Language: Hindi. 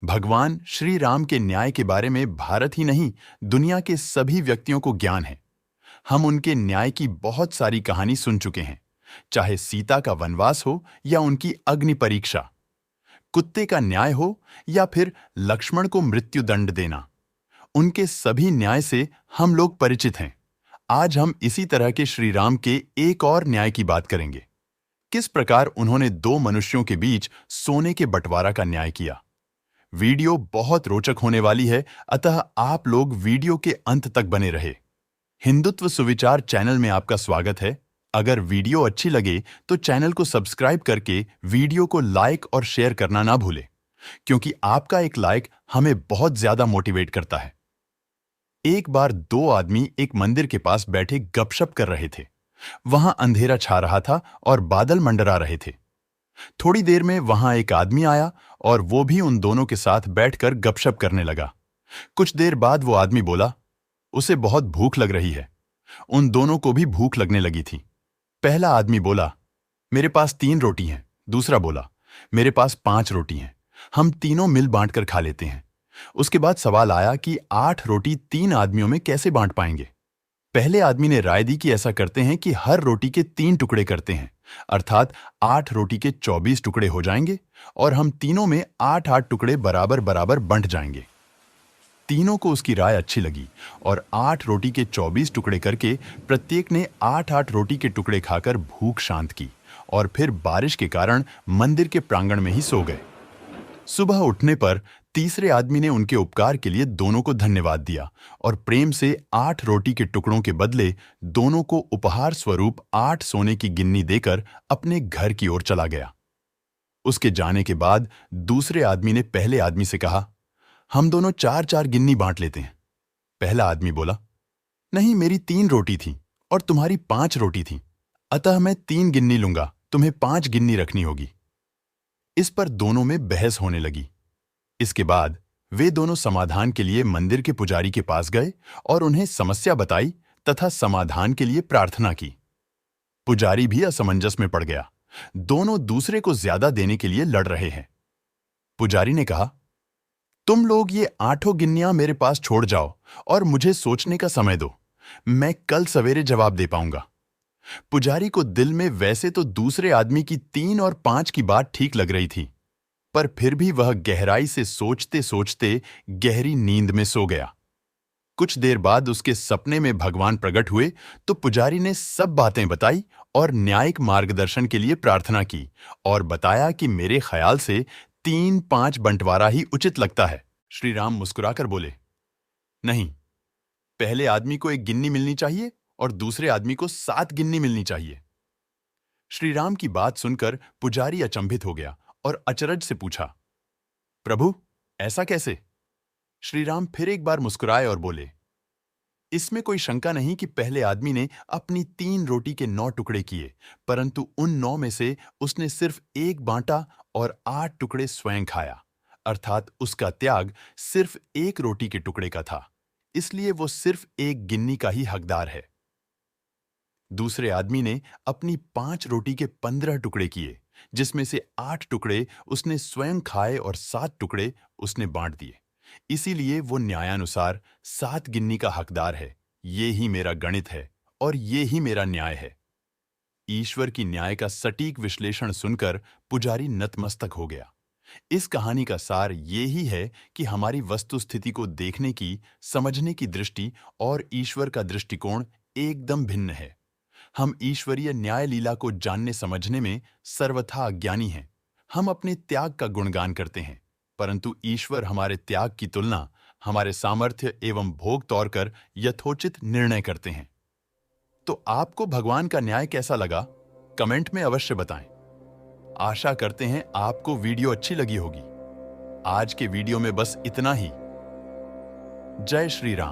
भगवान श्री राम के न्याय के बारे में भारत ही नहीं, दुनिया के सभी व्यक्तियों को ज्ञान है। हम उनके न्याय की बहुत सारी कहानी सुन चुके हैं, चाहे सीता का वनवास हो या उनकी अग्नि परीक्षा, कुत्ते का न्याय हो या फिर लक्ष्मण को मृत्यु दंड देना। उनके सभी न्याय से हम लोग परिचित हैं। आज हम इसी तरह के श्री राम के एक और न्याय की बात करेंगे। किस प्रकार उन्होंने दो मनुष्यों के बीच सोने के बंटवारा का न्याय किया। वीडियो बहुत रोचक होने वाली है, अतः आप लोग वीडियो के अंत तक बने रहे। हिंदुत्व सुविचार चैनल में आपका स्वागत है। अगर वीडियो अच्छी लगे तो चैनल को सब्सक्राइब करके वीडियो को लाइक और शेयर करना ना भूलें, क्योंकि आपका एक लाइक हमें बहुत ज्यादा मोटिवेट करता है। एक बार दो आदमी एक मंदिर के पास बैठे गपशप कर रहे थे। वहां अंधेरा छा रहा था और बादल मंडरा रहे थे। थोड़ी देर में वहां एक आदमी आया और वो भी उन दोनों के साथ बैठकर गपशप करने लगा। कुछ देर बाद वो आदमी बोला, उसे बहुत भूख लग रही है। उन दोनों को भी भूख लगने लगी थी। पहला आदमी बोला, मेरे पास 3 रोटी हैं। दूसरा बोला, मेरे पास 5 रोटी हैं। हम तीनों मिल बांट कर खा लेते हैं। उसके बाद सवाल आया कि 8 रोटी 3 आदमियों में कैसे बांट पाएंगे। पहले आदमी ने राय दी कि ऐसा करते हैं कि हर रोटी के 3 टुकड़े करते हैं, अर्थात 8 रोटी के 24 टुकड़े हो जाएंगे और हम तीनों में 8-8 टुकड़े बराबर बराबर बंट जाएंगे। तीनों को उसकी राय अच्छी लगी और 8 रोटी के 24 टुकड़े करके प्रत्येक ने 8-8 रोटी के टुकड़े खाकर भूख शांत की और फिर बारिश के कारण मंदिर के प्रांगण में ही सो गए। सुबह उठने पर तीसरे आदमी ने उनके उपकार के लिए दोनों को धन्यवाद दिया और प्रेम से 8 रोटी के टुकड़ों के बदले दोनों को उपहार स्वरूप 8 सोने की गिन्नी देकर अपने घर की ओर चला गया। उसके जाने के बाद दूसरे आदमी ने पहले आदमी से कहा, हम दोनों 4-4 गिन्नी बांट लेते हैं। पहला आदमी बोला, नहीं, मेरी 3 रोटी थी और तुम्हारी 5 रोटी थी, अतः मैं 3 गिन्नी लूंगा, तुम्हें 5 गिन्नी रखनी होगी। इस पर दोनों में बहस होने लगी। इसके बाद वे दोनों समाधान के लिए मंदिर के पुजारी के पास गए और उन्हें समस्या बताई तथा समाधान के लिए प्रार्थना की। पुजारी भी असमंजस में पड़ गया। दोनों दूसरे को ज्यादा देने के लिए लड़ रहे हैं। पुजारी ने कहा, तुम लोग ये 8 गिन्नियां मेरे पास छोड़ जाओ और मुझे सोचने का समय दो। मैं कल सवेरे जवाब दे पाऊंगा। पुजारी को दिल में वैसे तो दूसरे आदमी की 3 और 5 की बात ठीक लग रही थी, पर फिर भी वह गहराई से सोचते सोचते गहरी नींद में सो गया। कुछ देर बाद उसके सपने में भगवान प्रकट हुए तो पुजारी ने सब बातें बताई और न्यायिक मार्गदर्शन के लिए प्रार्थना की और बताया कि मेरे ख्याल से 3-5 बंटवारा ही उचित लगता है। श्री राम मुस्कुराकर बोले, नहीं, पहले आदमी को 1 गिन्नी मिलनी चाहिए और दूसरे आदमी को 7 गिन्नी मिलनी चाहिए। श्री राम की बात सुनकर पुजारी अचंभित हो गया और अचरज से पूछा, प्रभु, ऐसा कैसे? श्री राम फिर एक बार मुस्कुराए और बोले, इसमें कोई शंका नहीं कि पहले आदमी ने अपनी 3 रोटी के 9 टुकड़े किए, परंतु उन 9 में से उसने सिर्फ 1 बांटा और 8 टुकड़े स्वयं खाया, अर्थात उसका त्याग सिर्फ 1 रोटी के टुकड़े का था, इसलिए वो सिर्फ 1 गिन्नी का ही हकदार है। दूसरे आदमी ने अपनी 5 रोटी के 15 टुकड़े किए, जिसमें से 8 टुकड़े उसने स्वयं खाए और 7 टुकड़े उसने बांट दिए, इसीलिए वो न्यायानुसार 7 गिन्नी का हकदार है। ये ही मेरा गणित है और ये ही मेरा न्याय है। ईश्वर की न्याय का सटीक विश्लेषण सुनकर पुजारी नतमस्तक हो गया। इस कहानी का सार ये ही है कि हमारी वस्तुस्थिति को देखने की, समझने की दृष्टि और ईश्वर का दृष्टिकोण एकदम भिन्न है। हम ईश्वरीय न्याय लीला को जानने समझने में सर्वथा अज्ञानी हैं। हम अपने त्याग का गुणगान करते हैं, परंतु ईश्वर हमारे त्याग की तुलना हमारे सामर्थ्य एवं भोग तौर कर यथोचित निर्णय करते हैं। तो आपको भगवान का न्याय कैसा लगा, कमेंट में अवश्य बताएं। आशा करते हैं आपको वीडियो अच्छी लगी होगी। आज के वीडियो में बस इतना ही। जय श्री राम।